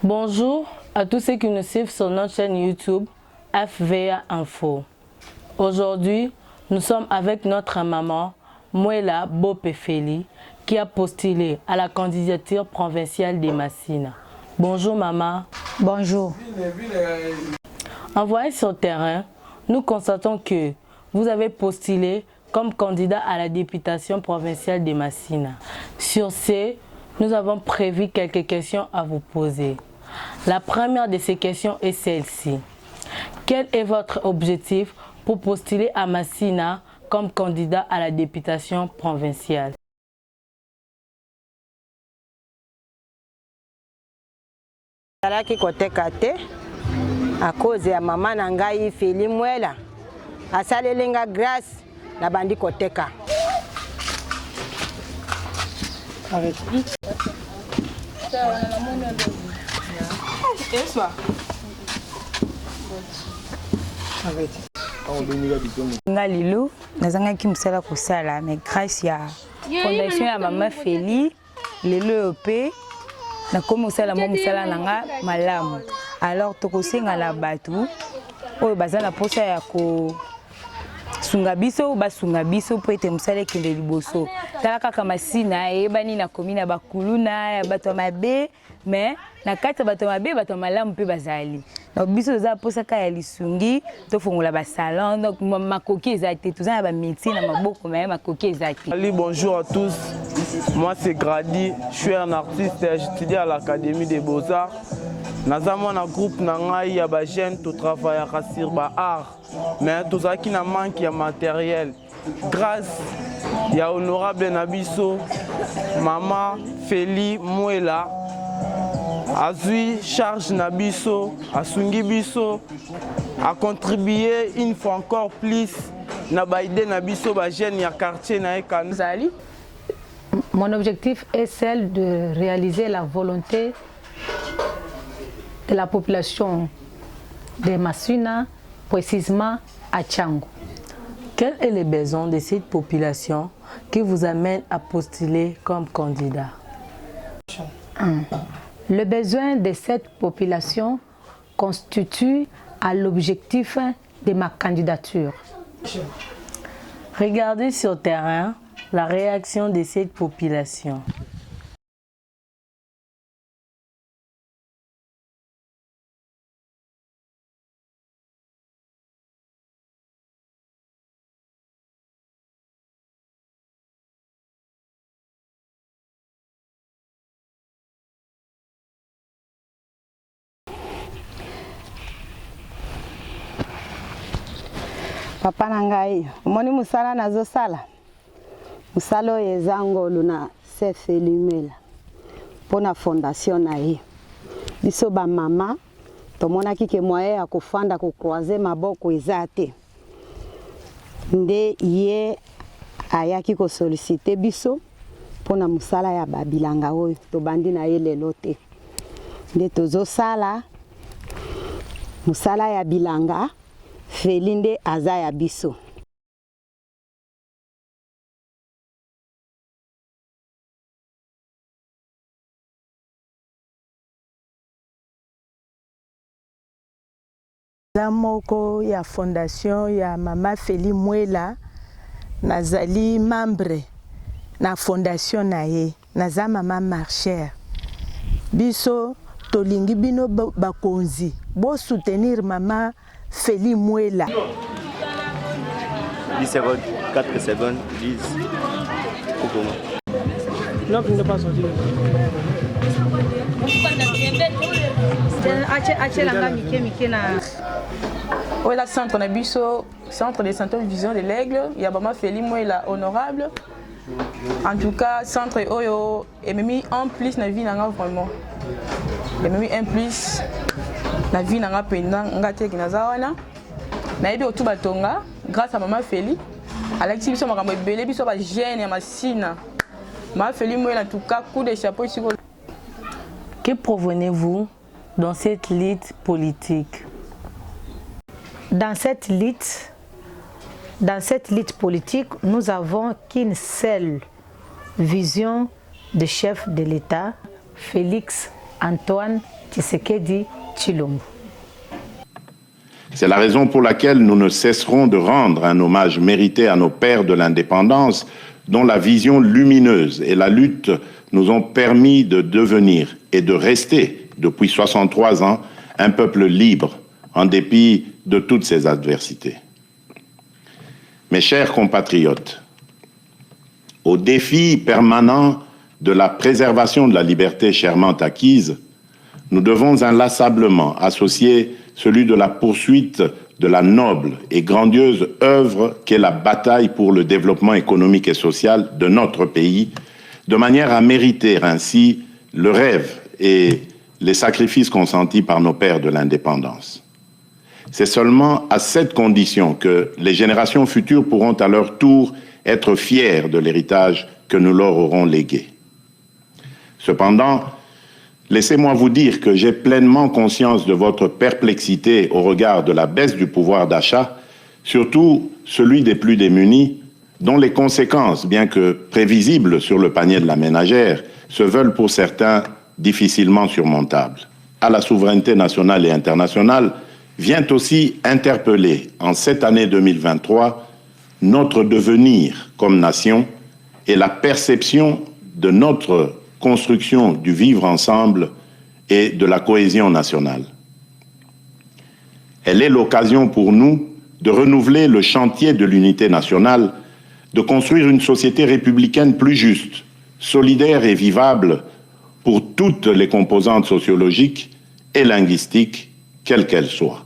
Bonjour à tous ceux qui nous suivent sur notre chaîne YouTube FVA Info. Aujourd'hui, nous sommes avec notre maman Mouela Bopefeli qui a postulé à la candidature provinciale des Massina. Bonjour maman. Bonjour. Envoyé sur le terrain, nous constatons que vous avez postulé comme candidat à la députation provinciale des Massina. Sur ce, nous avons prévu quelques questions à vous poser. La première de ces questions est celle-ci. Quel est votre objectif pour postuler à Massina comme candidat à la députation provinciale? Salaki koteka te à cause ya maman na ngai Feli Mouela asalelenga grâce na bandi koteka. Nga lilo nazangaki musala kosala mais grâce ya fondation ya mama Feli lelo pe na komi musala mo musala nanga malamu. Alors tokosenga na batu oyo bazala posa ya ko sunga biso basunga biso po ete musala ekende liboso. Tala kaka Massina eyebani na komi na bakuluna ya bato mabe mais na kati bato mabe bato malamu pe bazali. Donc biso za posa ka ya lisungi to fongola ba salon donc makoki ezate tout ça ba métier na maboko mais makoki ezate. Allez, bonjour à tous. Moi c'est Grady, je suis un artiste et j'étudie à l'Académie des Beaux-Arts. Nazamo na groupe na ngai ya ba jeune to travailler sur ba art mais tout ça qui na manque ya matériel. Grâce ya honorable Nabiso Mama Feli Mouela Azui charge Nabiso, Asungi Biso, a contribué une fois encore plus na baide Nabiso ba jeune ya quartier na Ekanzali. Mon objectif est celle de réaliser la volonté de la population de Massina, précisément à Tchango. Quel est le besoin de cette population qui vous amène à postuler comme candidat? Le besoin de cette population constitue à l'objectif de ma candidature. Regardez sur le terrain la réaction de cette population. Papa na ngai omoni musala nazo sala musalo ezango luna se Feli Mouela pona fondation na ye biso ba mama tomona kike moyen ya kufanda ko croiser maboko ezate nde ye ayaki ko solliciter biso pona musala ya babilanga oyo to bandi na ye lelo te nde tozo sala musala ya bilanga Feli nde aza ya biso. Moko ya fondation ya mama Feli Mouela nazali membre na fondation na ye naza mama marchère biso tolingi bino bakonzi bo soutenir mama Feli Mouela. 10 secondes, 4 secondes, 10. Non, il ne pas sortir. Oui, la centre Nabiso, centre de santé vision de l'aigle, il y a Mama Feli Mouela honorable. En tout cas, centre Oyo, et même en plus, na vie n'a vraiment. Et même en plus, la vie n'a pas été nazawana. Mais il tout batonga grâce à Mama Feli. À l'activité de ma belle biso ba jeune ya Massina. Mama Feli Mouela en tout cas coup de chapeau ici. Que provenez-vous dans cette lutte politique? Dans cette lutte politique, nous avons qu'une seule vision du chef de l'État, Félix Antoine Tshisekedi Tshilombo. C'est la raison pour laquelle nous ne cesserons de rendre un hommage mérité à nos pères de l'indépendance, dont la vision lumineuse et la lutte nous ont permis de devenir et de rester, depuis 63 ans, un peuple libre, en dépit de toutes ces adversités. Mes chers compatriotes, au défi permanent de la préservation de la liberté chèrement acquise, nous devons inlassablement associer celui de la poursuite de la noble et grandiose œuvre qu'est la bataille pour le développement économique et social de notre pays, de manière à mériter ainsi le rêve et les sacrifices consentis par nos pères de l'indépendance. C'est seulement à cette condition que les générations futures pourront à leur tour être fiers de l'héritage que nous leur aurons légué. Cependant, laissez-moi vous dire que j'ai pleinement conscience de votre perplexité au regard de la baisse du pouvoir d'achat, surtout celui des plus démunis, dont les conséquences, bien que prévisibles sur le panier de la ménagère, se veulent pour certains difficilement surmontables. À la souveraineté nationale et internationale vient aussi interpeller, en cette année 2023, notre devenir comme nation et la perception de notre construction du vivre ensemble et de la cohésion nationale. Elle est l'occasion pour nous de renouveler le chantier de l'unité nationale, de construire une société républicaine plus juste, solidaire et vivable pour toutes les composantes sociologiques et linguistiques, quelles qu'elles soient.